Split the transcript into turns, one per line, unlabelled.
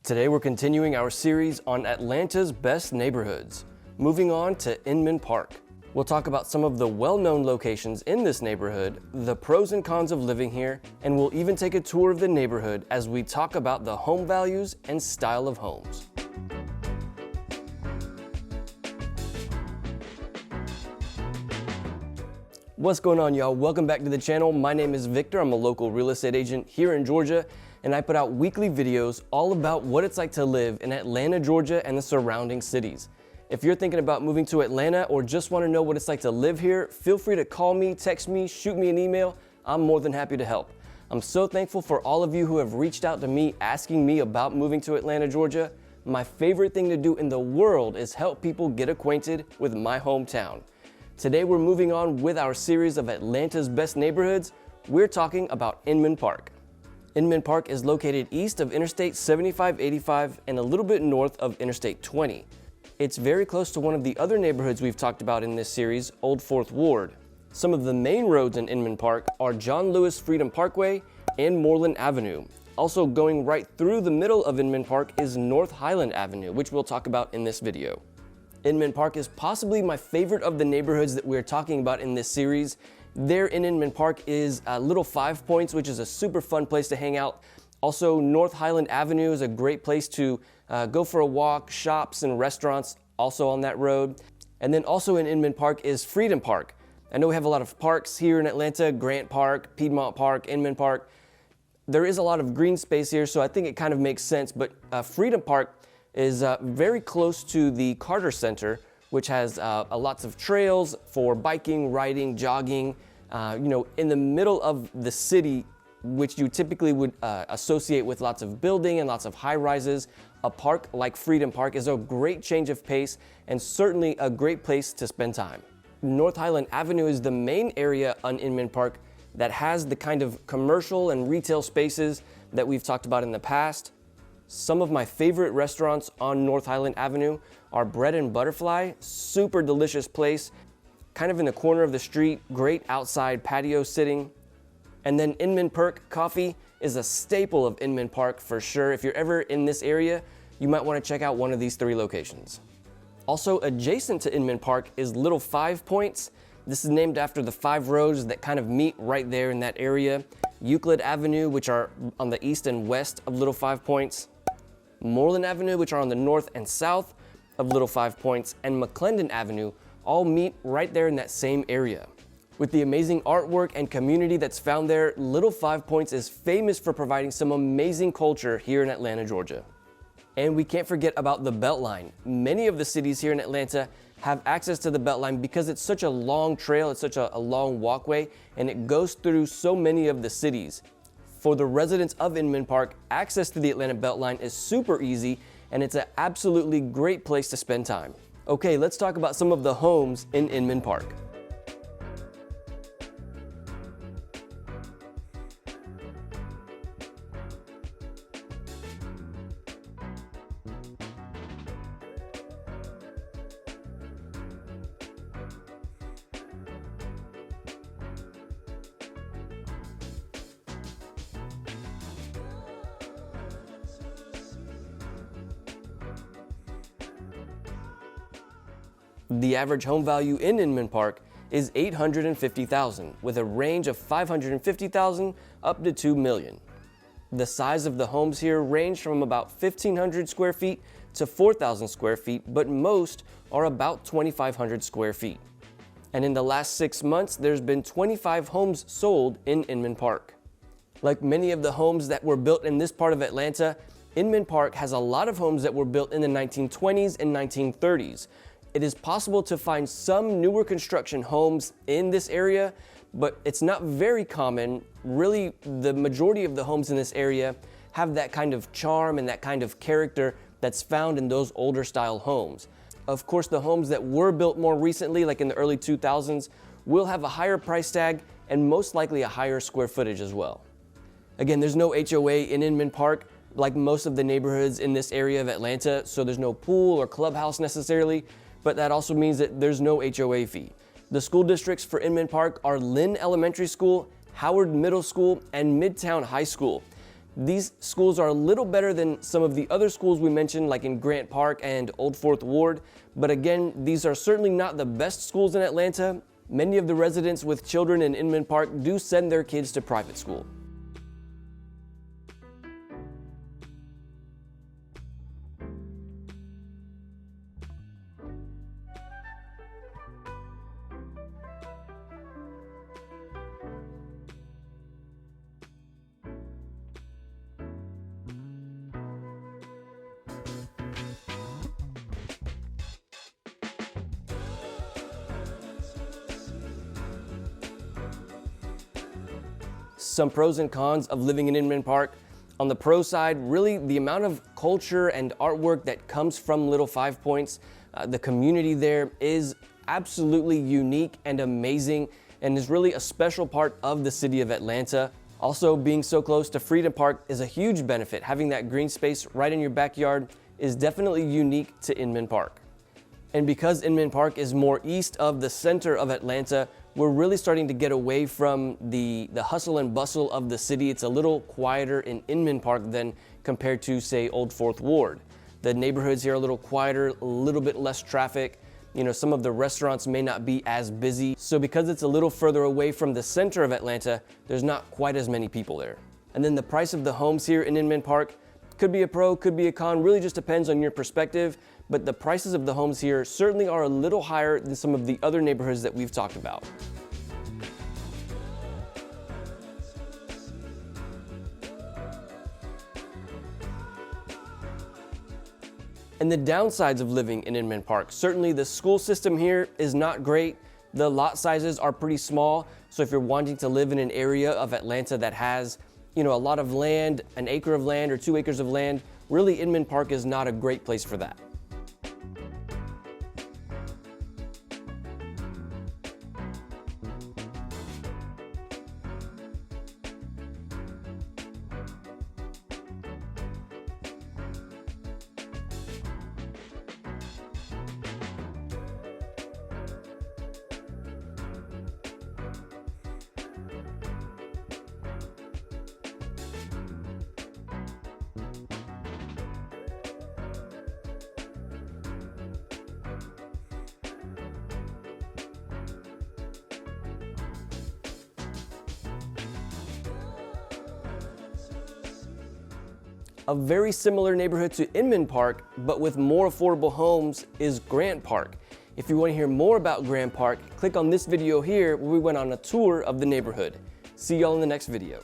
Today we're continuing our series on Atlanta's best neighborhoods, moving on to Inman Park. We'll talk about some of the well-known locations in this neighborhood, the pros and cons of living here, and we'll even take a tour of the neighborhood as we talk about the home values and style of homes. What's going on, y'all? Welcome back to the channel. My name is Victor. I'm a local real estate agent here in Georgia, and I put out weekly videos all about what it's like to live in Atlanta, Georgia, and the surrounding cities. If you're thinking about moving to Atlanta or just want to know what it's like to live here, feel free to call me, text me, shoot me an email. I'm more than happy to help. I'm so thankful for all of you who have reached out to me asking me about moving to Atlanta, Georgia. My favorite thing to do in the world is help people get acquainted with my hometown. Today we're moving on with our series of Atlanta's best neighborhoods. We're talking about Inman Park. Inman Park is located east of Interstate 7585 and a little bit north of Interstate 20. It's very close to one of the other neighborhoods we've talked about in this series, Old Fourth Ward. Some of the main roads in Inman Park are John Lewis Freedom Parkway and Moreland Avenue. Also going right through the middle of Inman Park is North Highland Avenue, which we'll talk about in this video. Inman Park is possibly my favorite of the neighborhoods that we're talking about in this series. There in Inman Park is Little Five Points, which is a super fun place to hang out. Also, North Highland Avenue is a great place to go for a walk, shops and restaurants also on that road. And then also in Inman Park is Freedom Park. I know we have a lot of parks here in Atlanta, Grant Park, Piedmont Park, Inman Park. There is a lot of green space here, so I think it kind of makes sense, but Freedom Park is very close to the Carter Center, which has lots of trails for biking, riding, jogging, in the middle of the city, which you typically would associate with lots of building and lots of high rises. A park like Freedom Park is a great change of pace and certainly a great place to spend time. North Highland Avenue is the main area on Inman Park that has the kind of commercial and retail spaces that we've talked about in the past. Some of my favorite restaurants on North Highland Avenue are Bread and Butterfly, super delicious place, kind of in the corner of the street, great outside patio sitting. And then Inman Park Coffee is a staple of Inman Park for sure. If you're ever in this area, you might want to check out one of these three locations. Also adjacent to Inman Park is Little Five Points. This is named after the 5 roads that kind of meet right there in that area. Euclid Avenue, which are on the east and west of Little Five Points. Moreland Avenue, which are on the north and south of Little Five Points, and McClendon Avenue all meet right there in that same area. With the amazing artwork and community that's found there, Little Five Points is famous for providing some amazing culture here in Atlanta, Georgia. And we can't forget about the Beltline. Many of the cities here in Atlanta have access to the Beltline because it's such a long trail, it's such a long walkway, and it goes through so many of the cities. For the residents of Inman Park, access to the Atlanta Beltline is super easy, and it's an absolutely great place to spend time. Okay, let's talk about some of the homes in Inman Park. The average home value in Inman Park is $850,000, with a range of $550,000 up to $2 million. The size of the homes here range from about 1,500 square feet to 4,000 square feet, but most are about 2,500 square feet. And in the last 6 months, there's been 25 homes sold in Inman Park. Like many of the homes that were built in this part of Atlanta, Inman Park has a lot of homes that were built in the 1920s and 1930s. It is possible to find some newer construction homes in this area, but it's not very common. Really, the majority of the homes in this area have that kind of charm and that kind of character that's found in those older style homes. Of course, the homes that were built more recently, like in the early 2000s, will have a higher price tag and most likely a higher square footage as well. Again, there's no HOA in Inman Park, like most of the neighborhoods in this area of Atlanta, so there's no pool or clubhouse necessarily, but that also means that there's no HOA fee. The school districts for Inman Park are Lynn Elementary School, Howard Middle School, and Midtown High School. These schools are a little better than some of the other schools we mentioned, like in Grant Park and Old Fourth Ward, but again, these are certainly not the best schools in Atlanta. Many of the residents with children in Inman Park do send their kids to private school. Some pros and cons of living in Inman Park. On the pro side, really the amount of culture and artwork that comes from Little Five Points, the community there is absolutely unique and amazing and is really a special part of the city of Atlanta. Also, being so close to Freedom Park is a huge benefit. Having that green space right in your backyard is definitely unique to Inman Park. And because Inman Park is more east of the center of Atlanta, we're really starting to get away from the hustle and bustle of the city. It's a little quieter in Inman Park than compared to, say, Old Fourth Ward. The neighborhoods here are a little quieter, a little bit less traffic. You know, some of the restaurants may not be as busy. So because it's a little further away from the center of Atlanta, there's not quite as many people there. And then the price of the homes here in Inman Park could be a pro, could be a con, really just depends on your perspective. But the prices of the homes here certainly are a little higher than some of the other neighborhoods that we've talked about. And the downsides of living in Inman Park, certainly the school system here is not great. The lot sizes are pretty small. So if you're wanting to live in an area of Atlanta that has, you know, a lot of land, an acre of land or 2 acres of land, really Inman Park is not a great place for that. A very similar neighborhood to Inman Park, but with more affordable homes, is Grant Park. If you want to hear more about Grant Park, click on this video here where we went on a tour of the neighborhood. See y'all in the next video.